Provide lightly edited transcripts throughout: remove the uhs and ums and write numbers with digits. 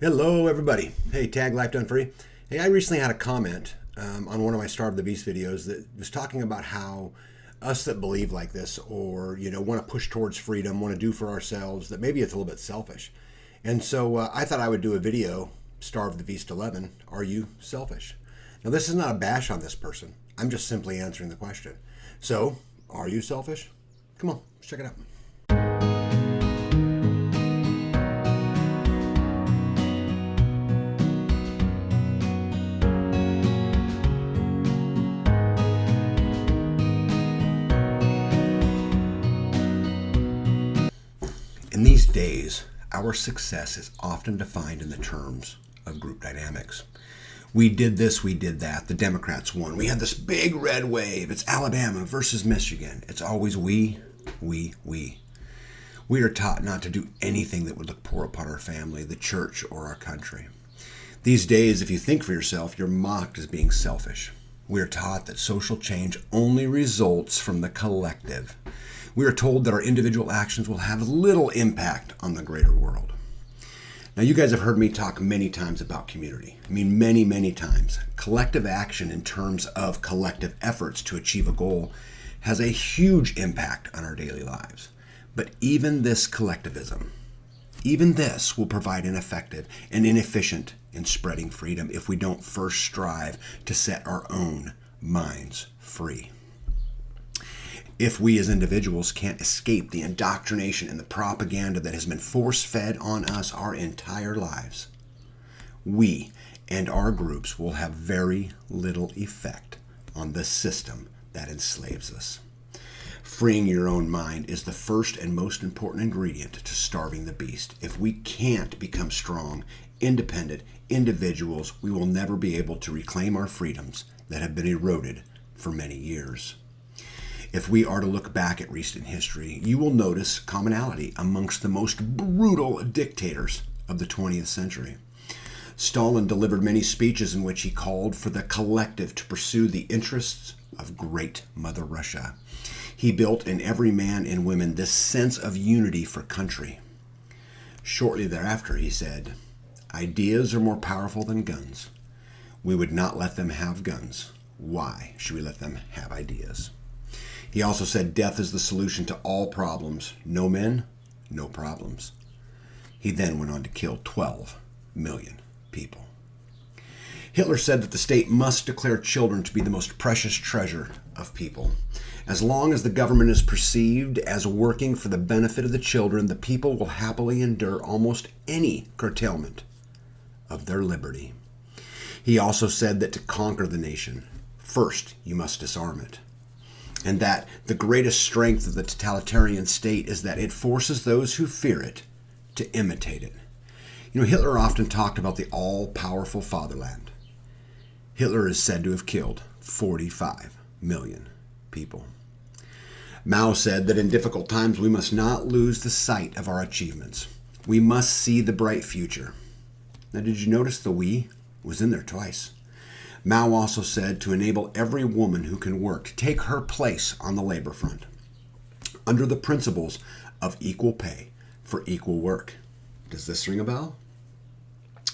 Hello, everybody. Hey, Tag Life Done Free. Hey, I recently had a comment on one of my Starve the Beast videos that was talking about how us that believe like this or, want to push towards freedom, want to do for ourselves, that maybe it's a little bit selfish. And so I thought I would do a video, Starve the Beast 11, are you selfish? Now, this is not a bash on this person. I'm just simply answering the question. So, are you selfish? Come on, let's check it out. In these days, our success is often defined in the terms of group dynamics. We did this, we did that. The Democrats won. We had this big red wave. It's Alabama versus Michigan. It's always we. We are taught not to do anything that would look poor upon our family, the church, or our country. These days, if you think for yourself, you're mocked as being selfish. We are taught that social change only results from the collective. We are told that our individual actions will have little impact on the greater world. Now, you guys have heard me talk many times about community. I mean, many times. Collective action in terms of collective efforts to achieve a goal has a huge impact on our daily lives. But even this collectivism, even this will provide ineffective and inefficient in spreading freedom if we don't first strive to set our own minds free. If we as individuals can't escape the indoctrination and the propaganda that has been force-fed on us our entire lives, we and our groups will have very little effect on the system that enslaves us. Freeing your own mind is the first and most important ingredient to starving the beast. If we can't become strong, independent individuals, we will never be able to reclaim our freedoms that have been eroded for many years. If we are to look back at recent history, you will notice commonality amongst the most brutal dictators of the 20th century. Stalin delivered many speeches in which he called for the collective to pursue the interests of Great Mother Russia. He built in every man and woman this sense of unity for country. Shortly thereafter, he said, "Ideas are more powerful than guns. We would not let them have guns. Why should we let them have ideas?" He also said death is the solution to all problems. No men, no problems. He then went on to kill 12 million people. Hitler said that the state must declare children to be the most precious treasure of people. As long as the government is perceived as working for the benefit of the children, the people will happily endure almost any curtailment of their liberty. He also said that to conquer the nation, first you must disarm it. And that the greatest strength of the totalitarian state is that it forces those who fear it to imitate it. Hitler often talked about the all-powerful fatherland. Hitler is said to have killed 45 million people. Mao said that in difficult times we must not lose the sight of our achievements. We must see the bright future. Now, did you notice the "we" was in there twice? Mao also said to enable every woman who can work to take her place on the labor front, under the principles of equal pay for equal work. Does this ring a bell?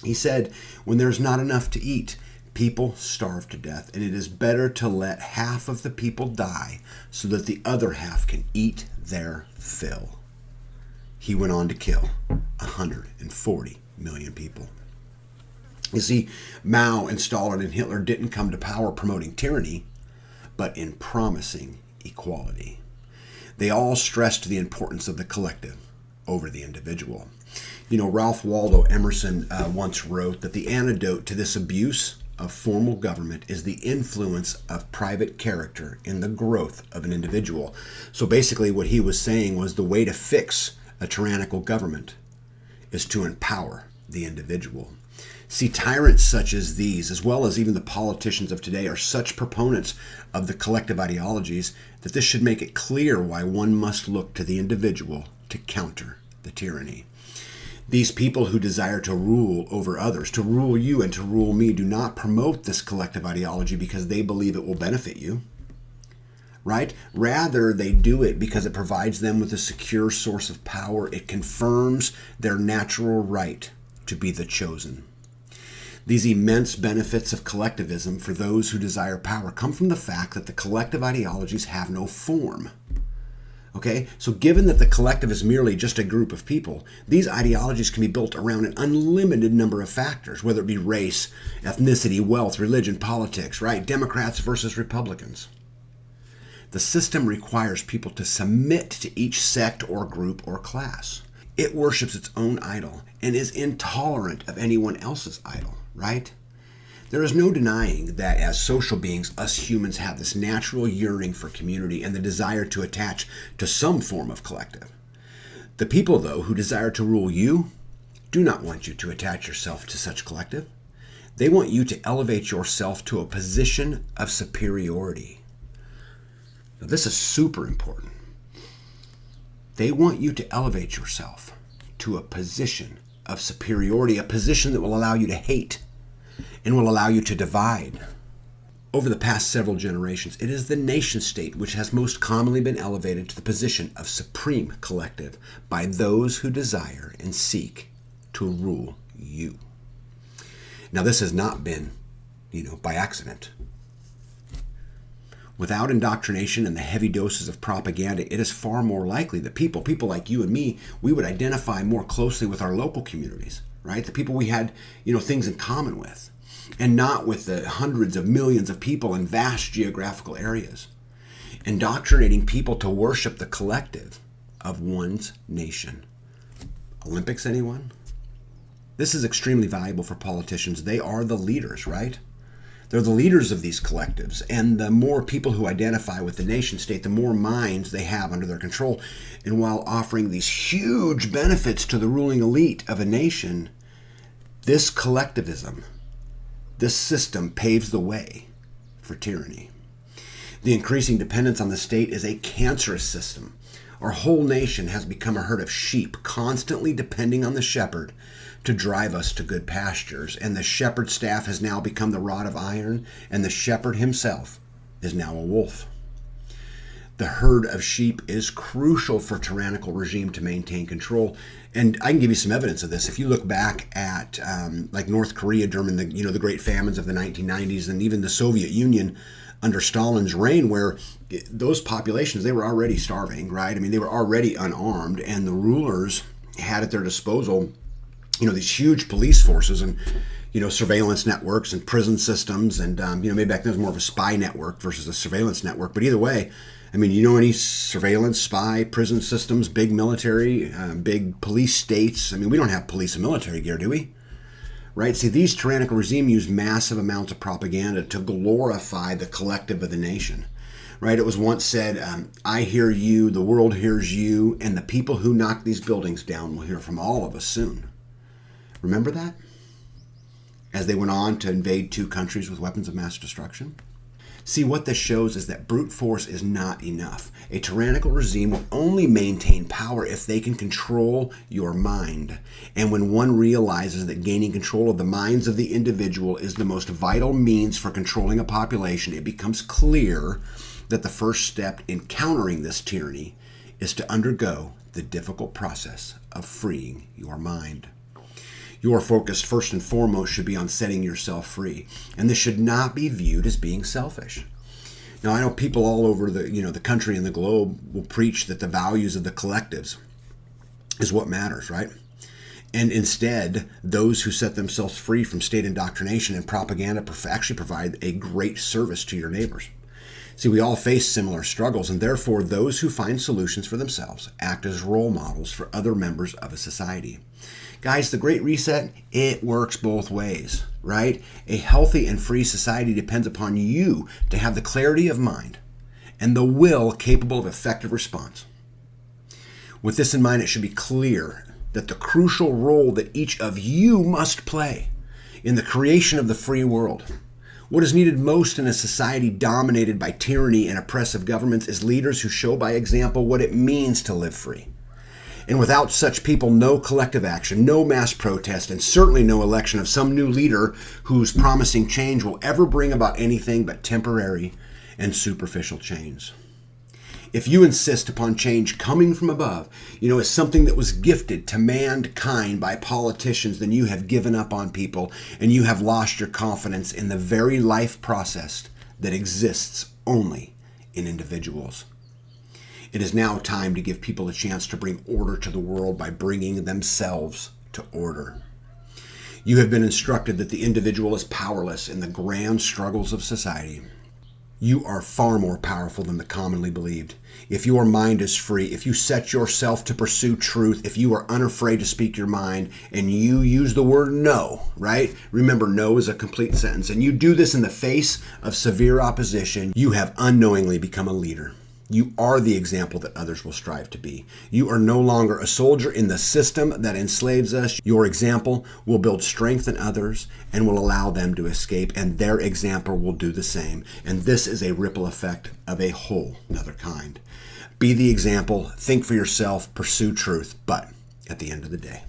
He said, when there's not enough to eat, people starve to death, and it is better to let half of the people die so that the other half can eat their fill. He went on to kill 140 million people. You see, Mao and Stalin and Hitler didn't come to power promoting tyranny, but in promising equality. They all stressed the importance of the collective over the individual. Ralph Waldo Emerson once wrote that the antidote to this abuse of formal government is the influence of private character in the growth of an individual. So basically what he was saying was the way to fix a tyrannical government is to empower the individual. See, tyrants such as these, as well as even the politicians of today, are such proponents of the collective ideologies that this should make it clear why one must look to the individual to counter the tyranny. These people who desire to rule over others, to rule you and to rule me, do not promote this collective ideology because they believe it will benefit you, right? Rather, they do it because it provides them with a secure source of power. It confirms their natural right to be the chosen. These immense benefits of collectivism for those who desire power come from the fact that the collective ideologies have no form. Okay, so given that the collective is merely just a group of people, these ideologies can be built around an unlimited number of factors, whether it be race, ethnicity, wealth, religion, politics, right? Democrats versus Republicans. The system requires people to submit to each sect or group or class. It worships its own idol and is intolerant of anyone else's idol, right? There is no denying that as social beings, us humans have this natural yearning for community and the desire to attach to some form of collective. The people, though, who desire to rule you do not want you to attach yourself to such collective. They want you to elevate yourself to a position of superiority. Now, this is super important. They want you to elevate yourself to a position of superiority, a position that will allow you to hate and will allow you to divide. Over the past several generations, it is the nation state which has most commonly been elevated to the position of supreme collective by those who desire and seek to rule you. Now, this has not been, by accident. Without indoctrination and the heavy doses of propaganda, it is far more likely that people like you and me, we would identify more closely with our local communities, right? The people we had, things in common with, and not with the hundreds of millions of people in vast geographical areas. Indoctrinating people to worship the collective of one's nation. Olympics, anyone? This is extremely valuable for politicians. They are the leaders, right? They're the leaders of these collectives, and the more people who identify with the nation state, the more minds they have under their control. And while offering these huge benefits to the ruling elite of a nation, this collectivism, this system paves the way for tyranny. The increasing dependence on the state is a cancerous system. Our whole nation has become a herd of sheep, constantly depending on the shepherd to drive us to good pastures. And the shepherd staff has now become the rod of iron, and the shepherd himself is now a wolf. The herd of sheep is crucial for a tyrannical regime to maintain control. And I can give you some evidence of this. If you look back at like North Korea during the great famines of the 1990s, and even the Soviet Union under Stalin's reign, where those populations, they were already starving, right? I mean, they were already unarmed, and the rulers had at their disposal, these huge police forces and, surveillance networks and prison systems. And, maybe back then it was more of a spy network versus a surveillance network. But either way, any surveillance, spy, prison systems, big military, big police states. We don't have police and military gear, do we? Right? See, these tyrannical regimes use massive amounts of propaganda to glorify the collective of the nation. Right? It was once said, I hear you, the world hears you, and the people who knock these buildings down will hear from all of us soon. Remember that? As they went on to invade 2 countries with weapons of mass destruction. See, what this shows is that brute force is not enough. A tyrannical regime will only maintain power if they can control your mind. And when one realizes that gaining control of the minds of the individual is the most vital means for controlling a population, it becomes clear that the first step in countering this tyranny is to undergo the difficult process of freeing your mind. Your focus, first and foremost, should be on setting yourself free. And this should not be viewed as being selfish. Now, I know people all over the country and the globe will preach that the values of the collectives is what matters, right? And instead, those who set themselves free from state indoctrination and propaganda actually provide a great service to your neighbors. See, we all face similar struggles, and therefore those who find solutions for themselves act as role models for other members of a society. Guys, the Great Reset, it works both ways, right? A healthy and free society depends upon you to have the clarity of mind and the will capable of effective response. With this in mind, it should be clear that the crucial role that each of you must play in the creation of the free world. What is needed most in a society dominated by tyranny and oppressive governments is leaders who show by example what it means to live free. And without such people, no collective action, no mass protest, and certainly no election of some new leader whose promising change will ever bring about anything but temporary and superficial change. If you insist upon change coming from above, as something that was gifted to mankind by politicians, then you have given up on people and you have lost your confidence in the very life process that exists only in individuals. It is now time to give people a chance to bring order to the world by bringing themselves to order. You have been instructed that the individual is powerless in the grand struggles of society. You are far more powerful than the commonly believed. If your mind is free, if you set yourself to pursue truth, if you are unafraid to speak your mind, and you use the word no, right? Remember, no is a complete sentence. And you do this in the face of severe opposition, you have unknowingly become a leader. You are the example that others will strive to be. You are no longer a soldier in the system that enslaves us. Your example will build strength in others and will allow them to escape, and their example will do the same. And this is a ripple effect of a whole another kind. Be the example, think for yourself, pursue truth, but at the end of the day,